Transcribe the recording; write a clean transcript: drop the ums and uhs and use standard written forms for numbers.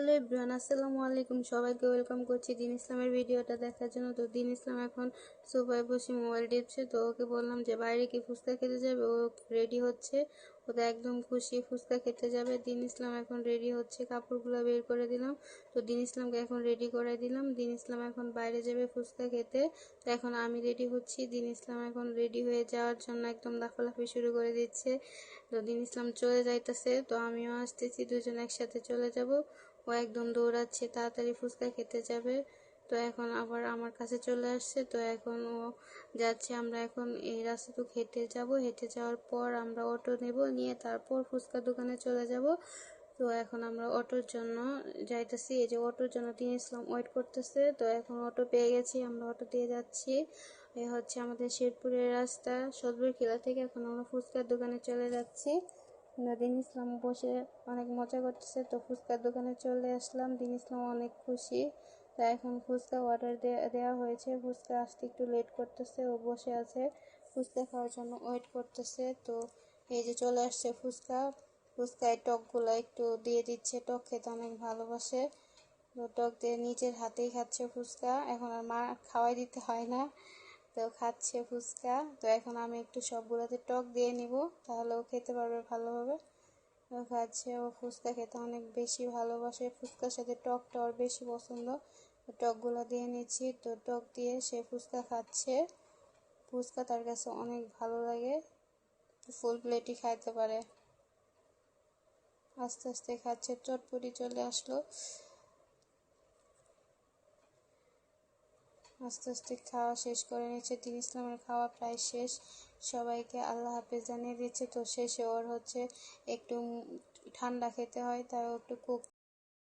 Hello everyone, আসসালামু আলাইকুম। সবাইকে ওয়েলকাম করছি দিন ইসলামের ভিডিওটা দেখার জন্য। তো দিন ইসলাম এখন সোফায় বসে মোবাইল টিপছে। তো ওকে বললাম যে বাইরে কি ফুচকা খেতে যাবে, ও রেডি হচ্ছে। ও তো একদম খুশি, ফুচকা খেতে যাবে। দিন ইসলাম এখন রেডি হচ্ছে, কাপড়গুলো বের করে দিলাম। তো দিন ইসলামকে এখন রেডি করে দিলাম। দিন ইসলাম এখন বাইরে যাবে ফুচকা খেতে। তো এখন আমি রেডি হচ্ছি, দিন ইসলাম এখন রেডি হয়ে যাওয়ার জন্য একদম লাফালাফি শুরু করে দিচ্ছে। তো দিন ইসলাম চলে যাইতেছে, তো আমিও আসতেছি, দুজন একসাথে চলে যাব। ও একদম দৌড়াচ্ছে, তাড়াতাড়ি ফুচকা খেতে যাবে। তো এখন আবার আমার কাছে চলে আসছে। তো এখন ও যাচ্ছে, আমরা এখন এই রাস্তাটুকু হেঁটে যাব। হেঁটে যাওয়ার পর আমরা অটো নেব, নিয়ে তারপর ফুচকা দোকানে চলে যাব। তো এখন আমরা অটোর জন্য যাইতেছি। এই যে অটোর জন্য দিন ইসলাম ওয়েট করতেছে। তো এখন অটো পেয়ে গেছি, আমরা অটো দিয়ে যাচ্ছি। এই হচ্ছে আমাদের শেরপুরের রাস্তা, সদর কিলা থেকে এখন আমরা ফুচকার দোকানে চলে যাচ্ছি। দিন ইসলাম বসে অনেক মজা করতেছে। তো ফুচকার দোকানে চলে আসলাম, দিন ইসলাম অনেক খুশি। তো এখন ফুচকা অর্ডার দেওয়া হয়েছে, ফুচকা আসতে একটু লেট করতেছে। ও বসে আছে, ফুচকা খাওয়ার জন্য ওয়েট করতেছে। তো এই যে চলে আসছে ফুচকা। ফুচকায় টকগুলো একটু দিয়ে দিচ্ছে, টক খেতে অনেক ভালোবাসে। তো টক দিয়ে নিজের হাতেই খাচ্ছে ফুচকা, এখন আর মা খাওয়াই দিতে হয় না। তো খাচ্ছে ফুচকা। তো এখন আমি একটু সবগুলোতে টক দিয়ে নিব, তাহলে ও খেতে পারবে ভালোভাবে। ও খাচ্ছে, ও ফুচকা খেতে অনেক বেশি ভালোবাসে, ফুচকার সাথে টকটা ওর বেশি পছন্দ। তো টকগুলো দিয়ে নিচ্ছি। তো টক দিয়ে সে ফুচকা খাচ্ছে, ফুচকা তার কাছে অনেক ভালো লাগে, ফুল প্লেটই খাইতে পারে। আস্তে আস্তে খাচ্ছে, চটপটি চলে আসলো। আস্তে আস্তে খাওয়া শেষ করে নিচ্ছে। দিন ইসলামের খাওয়া প্রায় শেষ, সবাইকে আল্লাহ হাফেজ জানিয়ে দিচ্ছে। তো শেষে ওর হচ্ছে একটু ঠান্ডা খেতে হয়, তাই ও একটু কোক